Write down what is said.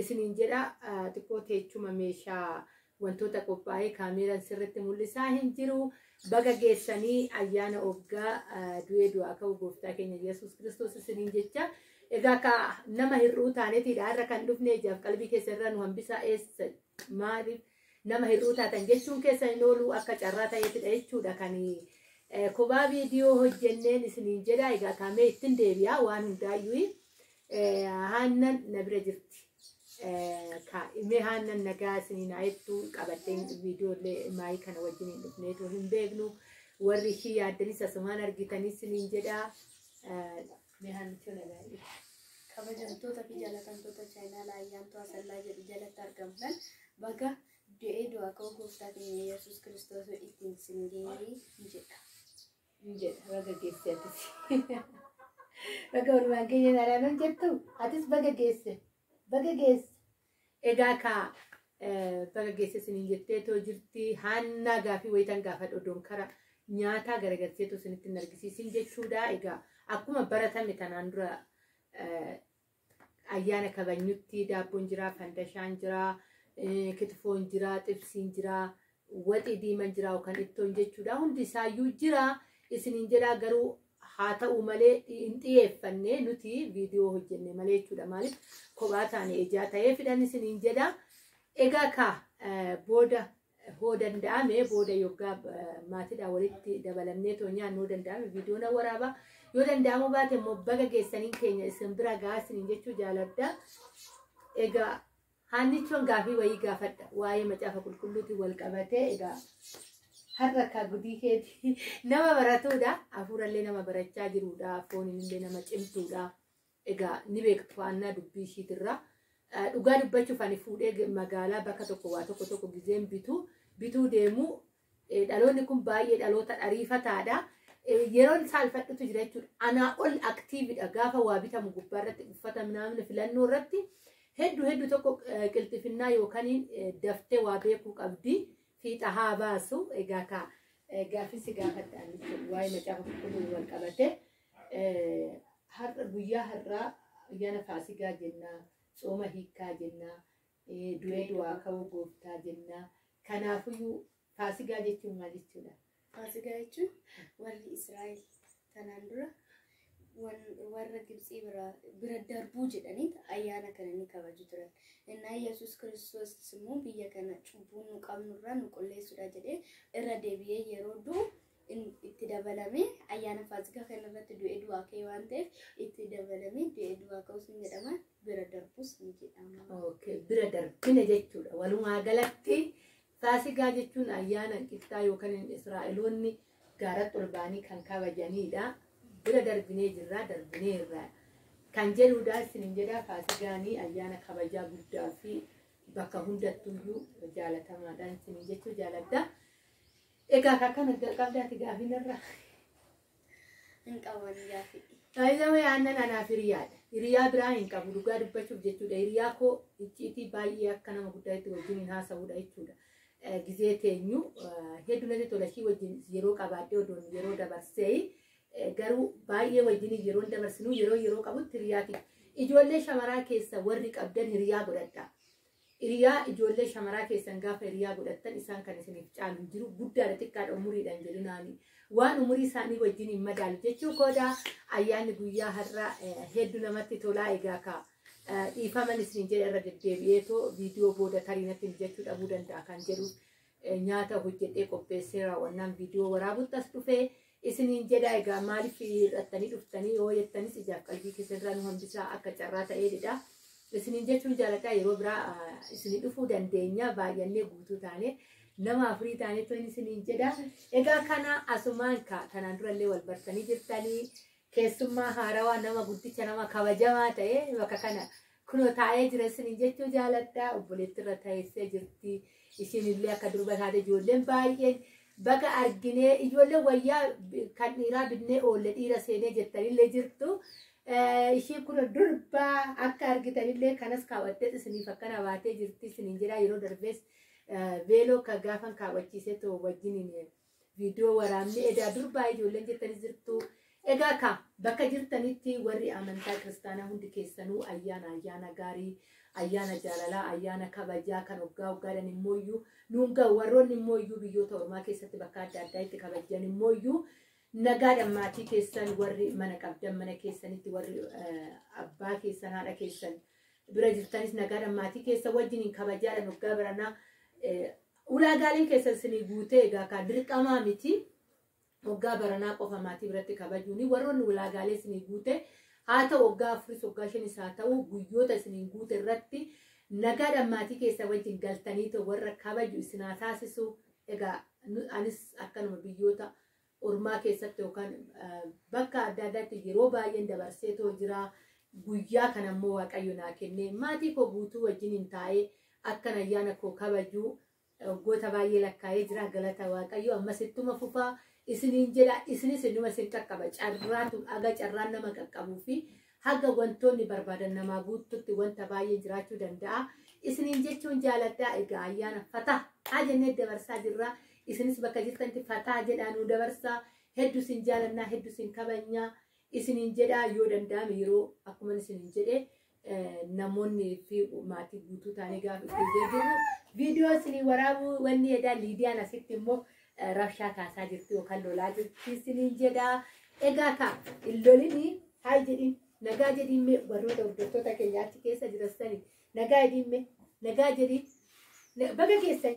isiniin jedha xiqqoo teechuma meeshaa wantoota qophaa'ee kaameeraan sirriitti mul'isaa hin jiru. Baga geessanii ayyaana waggaa du'ee du'aa ka'u gooftaa keenya Yesuus Kiristoos isiniin jecha. Egaa ka nama hir'uu taaneetidha irra kan dhufne ijaaf qalbii keessa irra nu hambisaa eessa maaliif nama hir'uu taatan jechuun keessa hin oolu akka carraa ta'eetidha jechuudha kan kophaa viidiyoo hojjenneen isiniin jedha. Egaa kaamee ittiin deebi'aa waan hundaayyuu Haannan na bira jirti. Mee Haannan nagaa isiniin haayettuu qabateen viidiyoolee maayii kana wajjin hin dhufneetu hin beeknu warri ishii yaaddanis asumaan argitanii isiniin jedha. Mee Haannichoo nagaa kabajamtoota fi jaalatamtoota chaayinaa ayyaantu asallaa jedhu jalatti argamtan baga du'ee du'aa ka'uu gooftaa keenya Yesuus Kiristoos ittiin isin ga'ee jedha. Baga geesse atis. Baga walumaan keenya naannoo jettu atis baga geesse. Baga geesse. Egaa ka baga geesse isiniin jetteetoo jirti. Haannaa gaafii wayitan gaafa dhoddoon kara nyaataa garagarseetoo isinitti hin argisiisin jechuudha. Egaa akkuma baratame tanaan dura ayyaana kabajnutti daabboon jira, fandashaan jira, kitfoon jira, xibsiin jira, waxii diiman jira yookaan ittoon jechuudha. Hundi isaayyuu jira. Isiniin jedhaa garuu haa ta'u malee hin xiyyeeffanne nuti viidiyoo hojjenne malee jechuudha. Maaliif kophaa taane ijaa ta'ee fidan isiniin jedha. Egaa ka booda hoo danda'ame booda yoggaa maatiidhaan walitti dabalamnee too nyaannoo danda'ame viidiyoo na waraaba. Yoo danda'amu baate immoo baga geessaniin keenya isin bira gahaa isiniin jechuu jaaladha. Egaa Haannichoon gaafii wayii gaafadha waa'ee macaafa qulqulluutiin wal qabatee egaa har'a ka gudii keeti nama baratuudha. Hafuurallee nama barachaa jiruudha. Fooniinillee nama cimtuudha. Egaa ni beektu Haannaa dubbii ishiitirra. Dhugaa dubbachuuf ani fuudhee magaalaa bakka tokko waa tokko gizeen bituu deemu dhaloonni kun baay'ee dhaloota ariifataadha. Yeroon saalfadhutu jira jechuudha. Anaa ol aktiividha gaafa waa bitamu gubbaarratti uffata naamni filannoo irratti hedduu tokko qilxifinnaa yookaan daftee waa beekuu qabdi. Fiixa haa baasu. Egaa ka gaafisi gaafadhaan waa'ee macaafa qulqulluu wal qabate har'a guyyaa har'aa ayyaana Faasigaa jennaa, Tsooma hiikkaa jennaa, du'ee du'aa ka'uu gooftaa jennaa. Kanaafiyyuu Faasigaa jechuun maal jechuudha? Faasigaa jechuun warri Israa'el tanaan dura warra Gibxii bira darbuu jedhanii ayyaana kana ni kabaju turan. Innaa Yesuus Kiristoos immoo biyya kana cubbuu nu qabnurraa nu qulleessuudha jedhee irra deebi'ee yeroo du'u itti dabalamee ayyaana Faasigaa kanarratti du'ee du'aa ka'e waan ta'eef itti dabalamee du'ee du'aa ka'us ni jedhama, bira darbus ni jedhama. Okay, bira darbine jechuudha. Walumaa galatti Faasigaa jechuun ayyaana qixxaa yookaan Israa'eloonni gaaratti ol ba'anii kan kabajanidha. Bira darbinee jirraa darbinee irraa kan jedhuudha. Isiniin jedhaa Faasigaanii ayyaana kabajaa guddaa fi bakka hundattuyyuu jaalatamaadhaan isiniin jechuu jaaladha. Egaa akkana qabdaati gaafiinarraa hin qaban gaafii. Taayizama Haannan anaaf hiriyaadha. Hiriyaa biraa hin qabu dhugaa dubbachuuf jechuudha. Hiriyaa koo icciitii baay'ee akka nama guddaatti wajjin hin haasa'uudha jechuudha. Gizee teenyu hedduu natti tola ishii wajjin yeroo qabaadhee odoon yeroo dabarsee garuu baay'ee wajjin yeroo dabarsinu yeroo qabutti hiriyaati. Ijoollee shamaraa keessa warri qabdan hiriyaa godhadha. Hiriyaa ijoollee shamaraa keessan gaafa hiriyaa godhattan isaan kan isiniif caalu jiru guddaadha xiqqaadha umuriidhaan jedhinaani. Waan umurii isaanii wajjin hin madaalu jechuu kooda ayyaanni guyyaa har'aa hedduu namatti tolaa. Egaa ka dhiifaman isiniin jedha irra deddeebi'eetoo viidiyoo booda tariinatti jechuu dhabuu danda'a kan jedhu nyaata hojjedhee qopheessee raawwannaan viidiyoo waraabutti as dhufee isiniin jedha. Egaa maaliif hidhattanii dhuftanii yoo jettanis ijaaf qalbii keessarraa nu hambisaa akka carraa ta'eedha. Isiniin jechuun jaaladha. Yeroo biraa isinii dhufuu dandeenya. Baay'annee guutuu taane nama afurii taane toon isiniin jedha. Egaa kana asumaan kanaan durallee wal bartanii jirtanii keessummaa haarawaa nama guddicha nama kabajamaa ta'e bakka kana kunoo taa'ee jira isiniin jechuu jaaladha. Obboleetti irra taa'ee jirti. Isinillee akka durba taate ijoolleen baay'een bakka arginee ijoollee wayyaa kan dhiiraa binnee oolle dhiira seenee jettanillee jirtu. Ishee kun durbaa akka argitanillee kanas kaawwattee isiniif akkana baatee jirti isiniin jedha. Yeroo darbees veeloo ka gaafan kaawwachiisee too wajjin viidiyoo waraabnee edaa durbaa ijoolleen jettanis jirtu. Egaa ka bakka jirtanitti warri amantaa kiristaanaa hundi keessanuu ayyaana gaarii ayyaana jaalalaa ayyaana kabajaa kan waggaadhaan immooyyuu nuungaa warroonni immooyyuu biyyoota ormaa keessatti bakka adda addaa itti kabajan immooyyuu nagaadhaan maatii keessan warri mana qabdan mana keessanitti warri abbaa keessan haadha keessan bira jirtanis nagaadhaan maatii keessa wajjin kabajaadhaan waggaa baranaa ulaagaaleen keessan isinii guutee egaa kan dirqamaa miti waggaa baranaa qofa maatii biratti kabajuuni warroonni ulaagaalee isinii guutee haa ta'u waggaa 4 waggaa 5 haa ta'u guyyoota isinii guute irratti nagaadhaan maatii keessa wajjin galtanii ta'u warra kabaju isinaa taasisu egaa anis akkanuma biyyoota ormaa keessatti yookaan bakka adda addaatti yeroo baay'een dabarsee too jira guyyaa kana immoo waaqayyo naa kennee maatii koo guutuu wajjin hin taa'ee akkan ayyaana koo kabajuu waggoota baay'ee lakkaa'ee jira galata waaqayyo ammasittuma fufaa isiniin jedha isinis innuma isin qaqqaba carraatu aga carraan nama qaqqabuu fi haga wantoonni barbaadan namaa guututti wanta baay'ee jiraachuu danda'a isiniin jechuun jaaladhaa egaa ayyaana fataa haa jennee dabarsaa jirra isinis bakka jirtanti fataa jedhaanuu dabarsaa hedduu isin jaalannaa hedduu isin kabajnaa isiniin jedhaa yoo danda'ame yeroo akkuma isiniin jedhee namoonni fi maatii guutuu taanii gaafa itti jirru viidiyoo isinii waraabuu wanni edaa liidiyaan asitti immoo rabshaa kaasaa jirti yookaan lolaa jirti isiniin jedhaa egaa ka illolini haa jedhin nagaa jedhimme warroota hordoftoota keenyaatti keessa jirastani nagaa jedhimme nagaa jedhi baga keessan